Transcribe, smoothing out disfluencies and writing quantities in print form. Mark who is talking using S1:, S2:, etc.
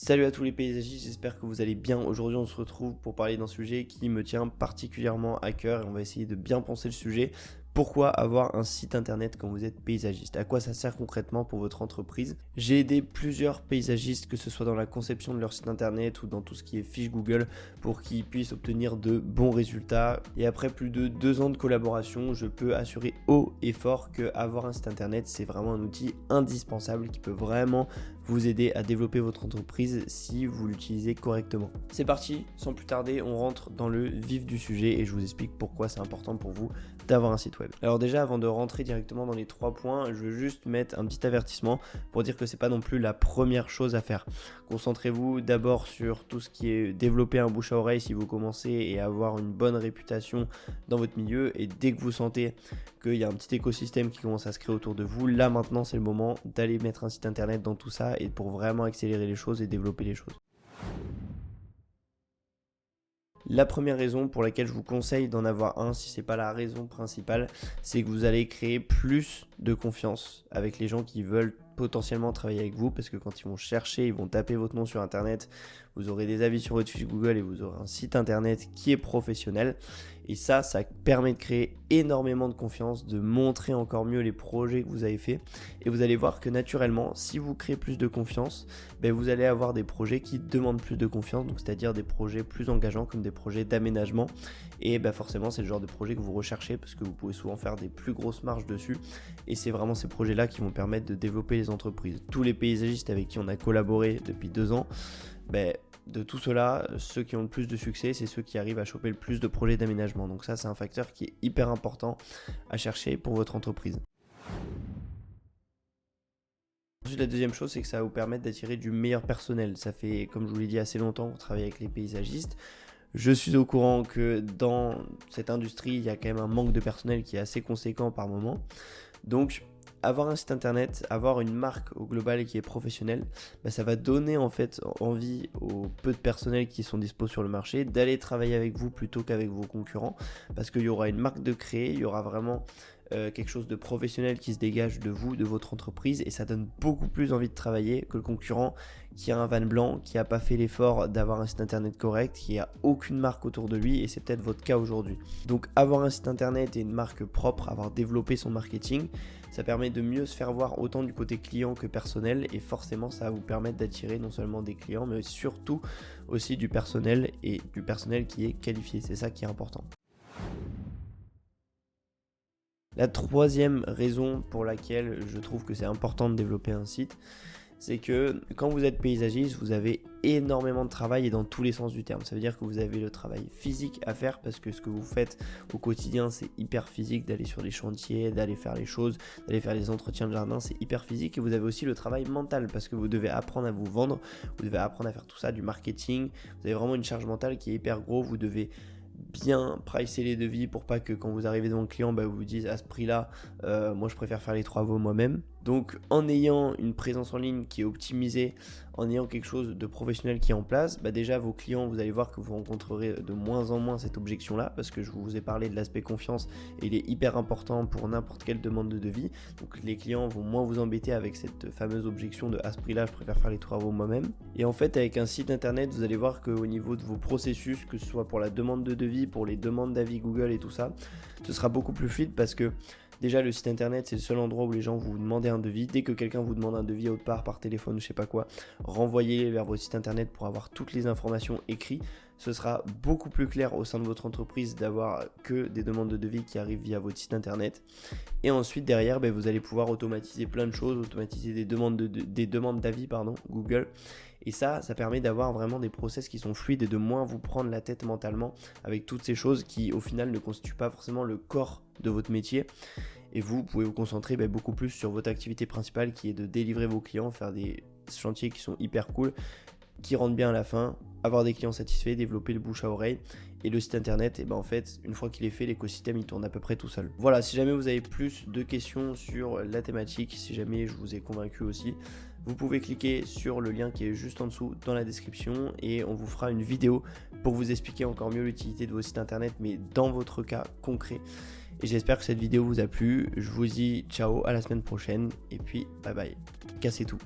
S1: Salut à tous les paysagistes, j'espère que vous allez bien. Aujourd'hui on se retrouve pour parler d'un sujet qui me tient particulièrement à cœur et on va essayer de bien penser le sujet. Pourquoi avoir un site internet quand vous êtes paysagiste? À quoi ça sert concrètement pour votre entreprise? J'ai aidé plusieurs paysagistes, que ce soit dans la conception de leur site internet ou dans tout ce qui est fiche Google, pour qu'ils puissent obtenir de bons résultats. Et après plus de 2 ans de collaboration, je peux assurer haut et fort qu'avoir un site internet, c'est vraiment un outil indispensable qui peut vraiment vous aider à développer votre entreprise si vous l'utilisez correctement. C'est parti, sans plus tarder, on rentre dans le vif du sujet et je vous explique pourquoi c'est important pour vous d'avoir un site web. Alors déjà, avant de rentrer directement dans les 3 points, je veux juste mettre un petit avertissement pour dire que c'est pas non plus la première chose à faire. Concentrez-vous d'abord sur tout ce qui est développer un bouche à oreille si vous commencez et avoir une bonne réputation dans votre milieu, et dès que vous sentez qu'il y a un petit écosystème qui commence à se créer autour de vous, là maintenant c'est le moment d'aller mettre un site internet dans tout ça et pour vraiment accélérer les choses et développer les choses. La première raison pour laquelle je vous conseille d'en avoir un, si ce n'est pas la raison principale, c'est que vous allez créer plus de confiance avec les gens qui veulent potentiellement travailler avec vous, parce que quand ils vont chercher, ils vont taper votre nom sur internet, vous aurez des avis sur votre fiche Google et vous aurez un site internet qui est professionnel. Et ça permet de créer énormément de confiance, de montrer encore mieux les projets que vous avez faits. Et vous allez voir que naturellement, si vous créez plus de confiance, vous allez avoir des projets qui demandent plus de confiance, donc c'est-à-dire des projets plus engageants comme des projets d'aménagement. Et forcément, c'est le genre de projet que vous recherchez parce que vous pouvez souvent faire des plus grosses marges dessus. Et c'est vraiment ces projets-là qui vont permettre de développer les entreprises. Tous les paysagistes avec qui on a collaboré depuis 2 ans, de tout cela, ceux qui ont le plus de succès, c'est ceux qui arrivent à choper le plus de projets d'aménagement. Donc ça, c'est un facteur qui est hyper important à chercher pour votre entreprise. Ensuite, la deuxième chose, c'est que ça va vous permettre d'attirer du meilleur personnel. Ça fait, comme je vous l'ai dit, assez longtemps qu'on travaille avec les paysagistes. Je suis au courant que dans cette industrie, il y a quand même un manque de personnel qui est assez conséquent par moment. Donc, avoir un site internet, avoir une marque au global qui est professionnelle, ça va donner en fait envie aux peu de personnel qui sont dispo sur le marché d'aller travailler avec vous plutôt qu'avec vos concurrents, parce qu'il y aura une marque de créer, il y aura vraiment quelque chose de professionnel qui se dégage de vous, de votre entreprise, et ça donne beaucoup plus envie de travailler que le concurrent qui a un van blanc, qui n'a pas fait l'effort d'avoir un site internet correct, qui a aucune marque autour de lui, et c'est peut-être votre cas aujourd'hui. Donc avoir un site internet et une marque propre, avoir développé son marketing, ça permet de mieux se faire voir autant du côté client que personnel, et forcément ça va vous permettre d'attirer non seulement des clients mais surtout aussi du personnel, et du personnel qui est qualifié. C'est ça qui est important. La troisième raison pour laquelle je trouve que c'est important de développer un site, c'est que quand vous êtes paysagiste, vous avez énormément de travail et dans tous les sens du terme. Ça veut dire que vous avez le travail physique à faire parce que ce que vous faites au quotidien, c'est hyper physique, d'aller sur les chantiers, d'aller faire les choses, d'aller faire les entretiens de jardin, c'est hyper physique. Et vous avez aussi le travail mental parce que vous devez apprendre à vous vendre, vous devez apprendre à faire tout ça, du marketing. Vous avez vraiment une charge mentale qui est hyper gros. Vous devez bien pricer les devis pour pas que quand vous arrivez devant le client, vous vous dites à ce prix-là, moi je préfère faire les travaux moi-même. Donc en ayant une présence en ligne qui est optimisée, en ayant quelque chose de professionnel qui est en place, déjà vos clients, vous allez voir que vous rencontrerez de moins en moins cette objection-là, parce que je vous ai parlé de l'aspect confiance et il est hyper important pour n'importe quelle demande de devis. Donc les clients vont moins vous embêter avec cette fameuse objection de à ce prix-là, je préfère faire les travaux moi-même. Et en fait, avec un site internet, vous allez voir qu'au niveau de vos processus, que ce soit pour la demande de devis, pour les demandes d'avis Google et tout ça, ce sera beaucoup plus fluide parce que déjà, le site internet, c'est le seul endroit où les gens vous demandent un devis. Dès que quelqu'un vous demande un devis autre part, par téléphone ou je sais pas quoi, renvoyez-les vers votre site internet pour avoir toutes les informations écrites. Ce sera beaucoup plus clair au sein de votre entreprise d'avoir que des demandes de devis qui arrivent via votre site internet. Et ensuite, derrière, vous allez pouvoir automatiser plein de choses, automatiser des demandes d'avis, Google. Et ça permet d'avoir vraiment des process qui sont fluides et de moins vous prendre la tête mentalement avec toutes ces choses qui, au final, ne constituent pas forcément le corps de votre métier. Et vous pouvez vous concentrer beaucoup plus sur votre activité principale qui est de délivrer vos clients, faire des chantiers qui sont hyper cool, qui rentrent bien à la fin, avoir des clients satisfaits, développer le bouche à oreille. Et le site internet, en fait, une fois qu'il est fait, l'écosystème il tourne à peu près tout seul. Voilà, si jamais vous avez plus de questions sur la thématique, si jamais je vous ai convaincu aussi, vous pouvez cliquer sur le lien qui est juste en dessous dans la description et on vous fera une vidéo pour vous expliquer encore mieux l'utilité de vos sites internet, mais dans votre cas concret. Et j'espère que cette vidéo vous a plu. Je vous dis ciao, à la semaine prochaine et puis bye bye. Cassez tout.